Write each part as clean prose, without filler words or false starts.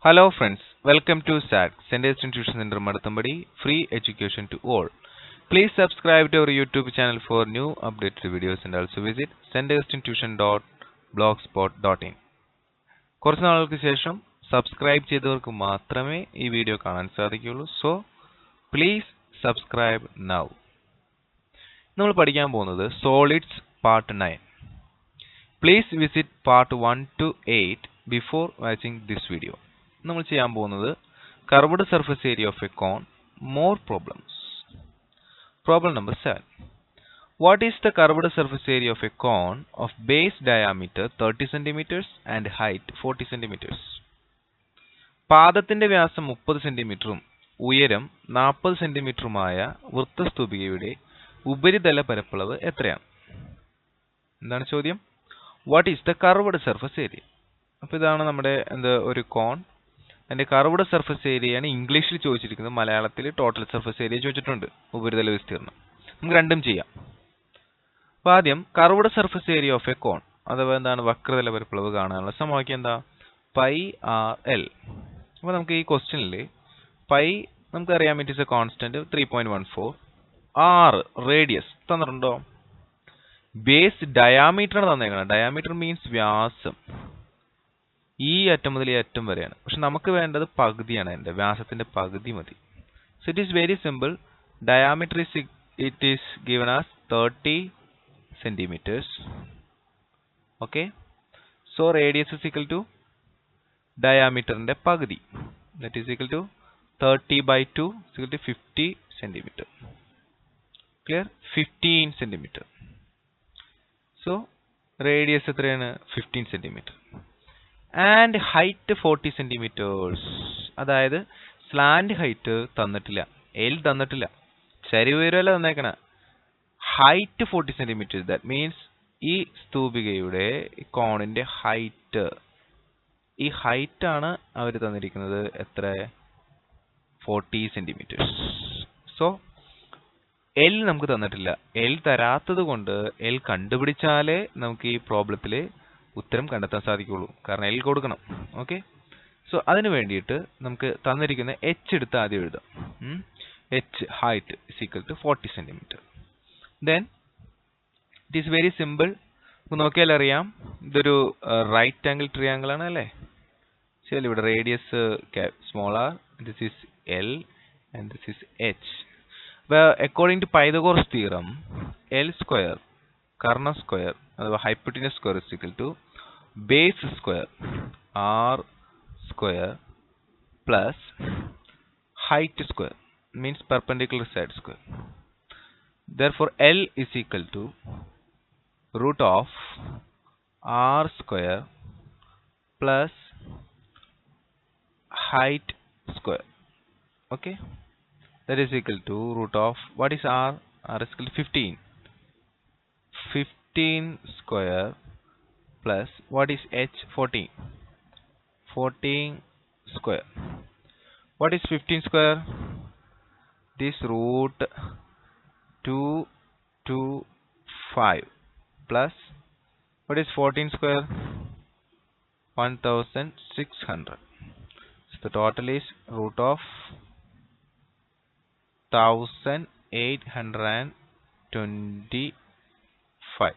Hello friends, welcome to SAT, Center Institution Center Madathambadi, free education to all. Please subscribe to our YouTube channel for new updated videos and also visit centerinstitution.blogspot.in. കുറച്ച് നാളുകൾക്ക് ശേഷം subscribe ചെയ്തവർക്ക് മാത്രമേ ഈ video കാണാൻ സാധിക്കുകയുള്ളൂ. So please subscribe now. നമ്മൾ പഠിക്കാൻ പോകുന്നത് solids part 9. Please visit part 1 to 8 before watching this video. നമ്മൾ ചെയ്യാൻ പോകുന്നത് curved surface area of a cone, more problems. Problem number 7. What is the curved surface area of a cone of base diameter 30 cm and height 40 cm? പാദത്തിന്റെ വ്യാസം 30 സെന്റിമീറ്ററും ഉയരം 40 സെന്റിമീറ്ററുമായ വൃത്തസ്തൂപികയുടെ ഉപരിതല പരപ്പളവ് എത്രയാണ്? എന്താണ് ചോദ്യം? What is the curved surface area? അപ്പോൾ ഇതാണ് നമ്മുടെ ഒരു കോൺ. അതിന്റെ കർവ്ഡ് സർഫസ് ഏരിയയാണ് ഇംഗ്ലീഷിൽ ചോദിച്ചിരിക്കുന്നത്. മലയാളത്തിൽ ടോട്ടൽ സർഫസ് ഏരിയ ചോദിച്ചിട്ടുണ്ട്, ഉപരിതല വിസ്തീർണം. നമുക്ക് രണ്ടും ചെയ്യാം. അപ്പോൾ ആദ്യം curved surface area of a cone അഥവാ എന്താണ് വക്രതല പരപ്പളവ് കാണാനുള്ള സമവാക്യം എന്താ? Pi R L. അപ്പോൾ നമുക്ക് ഈ ക്വസ്റ്റ്യനിൽ പൈ നമുക്കറിയാം, it is a constant 3.14. R radius തന്നിട്ടുണ്ടോ? ബേസ് ഡയാമീറ്റർ ആണ് തന്നേക്കുന്നത്. ഡയാമീറ്റർ മീൻസ് വ്യാസം. ഈ അറ്റം മുതൽ ഈ അറ്റം വരെയാണ്. പക്ഷെ നമുക്ക് വേണ്ടത് പകുതിയാണ്, അതിന്റെ വ്യാസത്തിന്റെ പകുതി മതി. So it is very simple. Diameter it is given as 30 centimetres. Okay, so radius is equal to ഡയാമീറ്ററിന്റെ പകുതി, that is equal to 30/2 is equal to 50 centimetre. Clear? 15 centimetre. So radius എത്രയാണ്? 15 സെന്റിമീറ്റർ. And height 40 centimetres. അതായത് slant height തന്നിട്ടില്ല, L തന്നിട്ടില്ല, ചരിവ് ഉയരമല്ല തന്നേക്കണ. Height 40 centimetres. That means ഈ സ്തൂപികയുടെ കോണിന്റെ ഹൈറ്റ്, ഈ ഹൈറ്റ് ആണ് അവർ തന്നിരിക്കുന്നത്. എത്ര? 40 സെന്റിമീറ്റേഴ്സ്. സോ എൽ നമുക്ക് തന്നിട്ടില്ല. എൽ തരാത്തത് കൊണ്ട് എൽ കണ്ടുപിടിച്ചാലേ നമുക്ക് ഈ പ്രോബ്ലത്തില് ഉത്തരം കണ്ടെത്താൻ സാധിക്കുള്ളൂ. കാരണം എൽ കൊടുക്കണം. ഓക്കെ, സോ അതിന് വേണ്ടിയിട്ട് നമുക്ക് തന്നിരിക്കുന്ന എച്ച് എടുത്ത് ആദ്യം എഴുതാം. H height is equal to 40 centimetre. Then it is very simple. നോക്കിയാൽ അറിയാം, ഇതൊരു റൈറ്റ് ആംഗിൾ ട്രയാംഗിൾ ആണ് അല്ലേ? ശരി, ഇവിടെ radius small R, this is L and this is H. According to Pythagoras theorem, L square കർണ സ്ക്വയർ അഥവാ hypotenuse square is equal to base square R square plus height square means perpendicular side square. Therefore L is equal to root of R square plus height square. Okay, that is equal to root of, what is R? R is equal to 15. 15 square plus what is H? 14. 14 square. What is 15 square? This root 225 plus what is 14 square? 1600. So the total is root of 1825.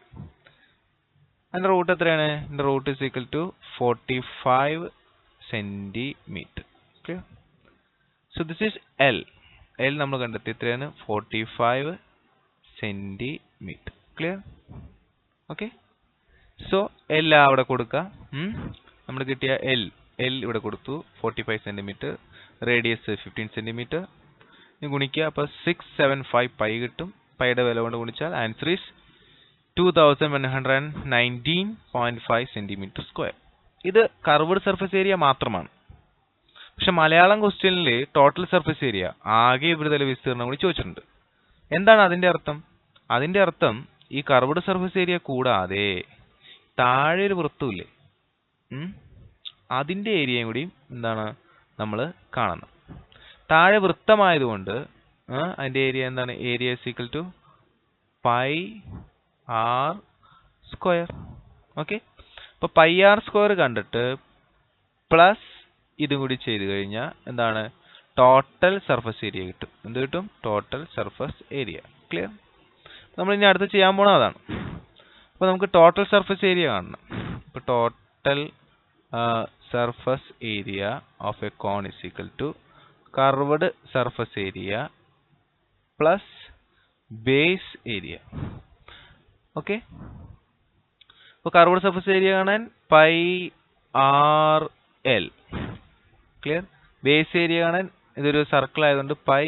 And the root എത്രയാണ്? The root is equal to 45 centimeter. Okay, so this is L. L നമ്മൾ കണ്ടെത്തി എത്രയാണ്? 45 centimetre. Clear? Okay, so L അവിടെ കൊടുക്കുക. നമ്മൾ കിട്ടിയ L ഇവിടെ കൊടുത്തു, 45 സെന്റിമീറ്റർ, റേഡിയസ് 15 സെന്റിമീറ്റർ. ഗുണിക്കുക, അപ്പോൾ 675 പൈ കിട്ടും. പൈയുടെ വില കൊണ്ട് ഗുണിച്ചാൽ ആൻസർ ഈസ് 2119.5 സെന്റിമീറ്റർ സ്ക്വയർ. ഇത് കർവ്ഡ് സർഫസ് ഏരിയ മാത്രമാണ്. പക്ഷെ മലയാളം ക്വസ്റ്റ്യനിൽ ടോട്ടൽ സർഫസ് ഏരിയ, ആകെ ഉപരിതല വിസ്തീർണം കൂടി ചോദിച്ചിട്ടുണ്ട്. എന്താണ് അതിന്റെ അർത്ഥം? അതിന്റെ അർത്ഥം ഈ കർവ്ഡ് സർഫസ് ഏരിയ കൂടാതെ താഴെ ഒരു വൃത്തമില്ലേ, അതിന്റെ ഏരിയയും കൂടി എന്താണ് നമ്മൾ കാണണം. താഴെ വൃത്തമായതുകൊണ്ട് അതിന്റെ ഏരിയ എന്താണ്? Area is equal to pi r square. Okay, അപ്പോൾ പൈ ആർ സ്ക്വയർ കണ്ടിട്ട് പ്ലസ് ഇതും കൂടി ചെയ്ത് കഴിഞ്ഞാൽ എന്താണ് ടോട്ടൽ സർഫസ് ഏരിയ കിട്ടും. എന്ത് കിട്ടും? Total surface area. ക്ലിയർ? നമ്മൾ ഇനി അടുത്ത് ചെയ്യാൻ പോണത് അതാണ്. അപ്പോൾ നമുക്ക് ടോട്ടൽ സർഫസ് ഏരിയ കാണണം. ഇപ്പോൾ total surface area of a cone is equal to curved surface area plus base area. Okay, അപ്പോൾ കർവ്ഡ് സർഫസ് ഏരിയ കാണാൻ pi R L. Clear? Base area കാണാൻ ഇതൊരു സർക്കിൾ ആയതുകൊണ്ട് പൈ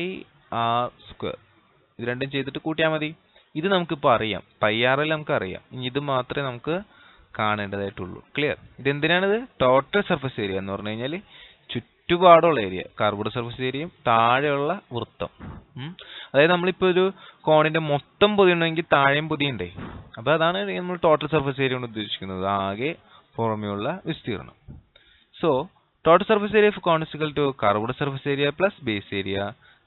ആർ സ്ക്വയർ. ഇത് രണ്ടും ചെയ്തിട്ട് കൂട്ടിയാൽ മതി. ഇത് നമുക്കിപ്പോൾ അറിയാം, പൈ ആർ എൽ നമുക്ക് അറിയാം. ഇനി ഇത് മാത്രമേ നമുക്ക് കാണേണ്ടതായിട്ടുള്ളൂ. ക്ലിയർ? ഇതെന്തിനാണിത്? ടോട്ടൽ സർഫസ് ഏരിയ എന്ന് പറഞ്ഞു കഴിഞ്ഞാൽ ചുറ്റുപാടുള്ള ഏരിയ, കർവ്ഡ് സർഫസ് ഏരിയയും താഴെയുള്ള വൃത്തം. അതായത് നമ്മളിപ്പോൾ ഒരു കോണിന്റെ മൊത്തം പൊതിയണമെങ്കിൽ താഴെയും പൊതിയണ്ടേ. അപ്പോൾ അതാണ് നമ്മൾ ടോട്ടൽ സർഫസ് ഏരിയ കൊണ്ട് ഉദ്ദേശിക്കുന്നത്, ആകെ പുറമെയുള്ള വിസ്തീർണം. So total surface area of cone is equal to curved surface area plus base area.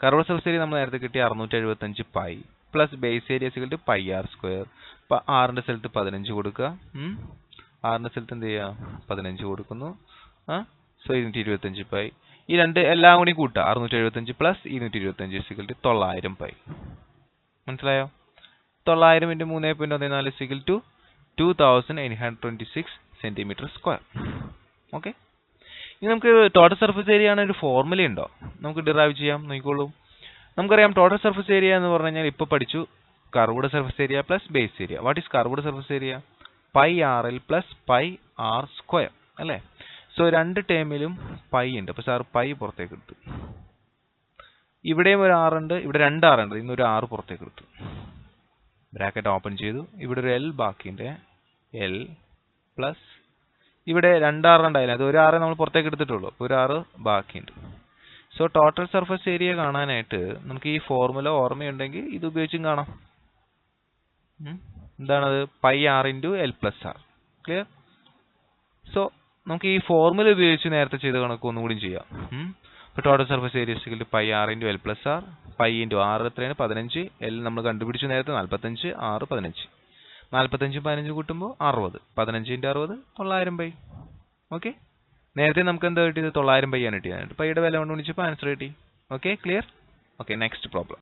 Curved surface area നമ്മൾ നേരത്തെ കിട്ടിയ 675 pi plus base area is equal to pi r square. അപ്പോൾ ആറിന്റെ സ്ഥലത്ത് 15 കൊടുക്കുക. ആറിന്റെ സ്ഥലത്ത് എന്ത് ചെയ്യുക? 15 കൊടുക്കുന്നു. So 225 pi. ഈ രണ്ട് എല്ലാം കൂടി കൂട്ടുക. 675 plus 225 is equal to 900 pi. മനസ്സിലായോ? 900 × 3.14 is equal to 2826 centimetre square. Okay, ഇനി നമുക്ക് ടോട്ടൽ സർഫസ് ഏരിയ ആണ് ഒരു ഫോർമുല ഉണ്ടോ? നമുക്ക് ഡിറൈവ് ചെയ്യാം. നോക്കിക്കോളൂ. നമുക്കറിയാം ടോട്ടൽ സർഫസ് ഏരിയ എന്ന് പറഞ്ഞു കഴിഞ്ഞാൽ ഇപ്പോൾ പഠിച്ചു curved surface area plus base area. What is curved surface area? Pi R L plus pi r square അല്ലേ? സോ രണ്ട് ടേമിലും പൈ ഉണ്ട്. അപ്പോൾ സാർ പൈ പുറത്തേക്ക് എടുത്തു. ഇവിടെയും ഒരു ആറുണ്ട്, ഇവിടെ 2 ആറുണ്ട്. ഇന്നൊരു 6 പുറത്തേക്ക് എടുത്തു. ബ്രാക്കറ്റ് ഓപ്പൺ ചെയ്തു. ഇവിടെ ഒരു എൽ ബാക്കിയുണ്ട്. എൽ പ്ലസ് ഇവിടെ 2 ആറ് ഉണ്ടായില്ല, അത് ഒരു 6 നമ്മൾ പുറത്തേക്ക് എടുത്തിട്ടുള്ളൂ. അപ്പോൾ ഒരു 6 ബാക്കിയുണ്ട്. സോ ടോട്ടൽ സർഫസ് ഏരിയ കാണാനായിട്ട് നമുക്ക് ഈ ഫോർമുല ഓർമ്മയുണ്ടെങ്കിൽ ഇത് ഉപയോഗിച്ചും കാണാം. എന്താണത്? Pi r into L plus r. Clear? So നമുക്ക് ഈ ഫോർമുല ഉപയോഗിച്ച് നേരത്തെ ചെയ്ത കണക്ക് ഒന്നുകൂടി ചെയ്യാം. ഇപ്പോൾ total surface area equal to pi r into L plus r. Pi into r എത്രയാണ്? 15. എൽ നമ്മൾ കണ്ടുപിടിച്ചു നേരത്തെ 45. 6 15. 45 15 കൂട്ടുമ്പോൾ 60. 15 × 60 900 പൈ. ഓക്കെ, നേരത്തെ നമുക്ക് എന്താ കിട്ടിയത്? 900 പൈ ആണ് കിട്ടിയത്. പൈയുടെ വില കൊണ്ട് വിളിച്ചപ്പോൾ ആൻസർ കിട്ടി. Okay, clear? Okay, next problem.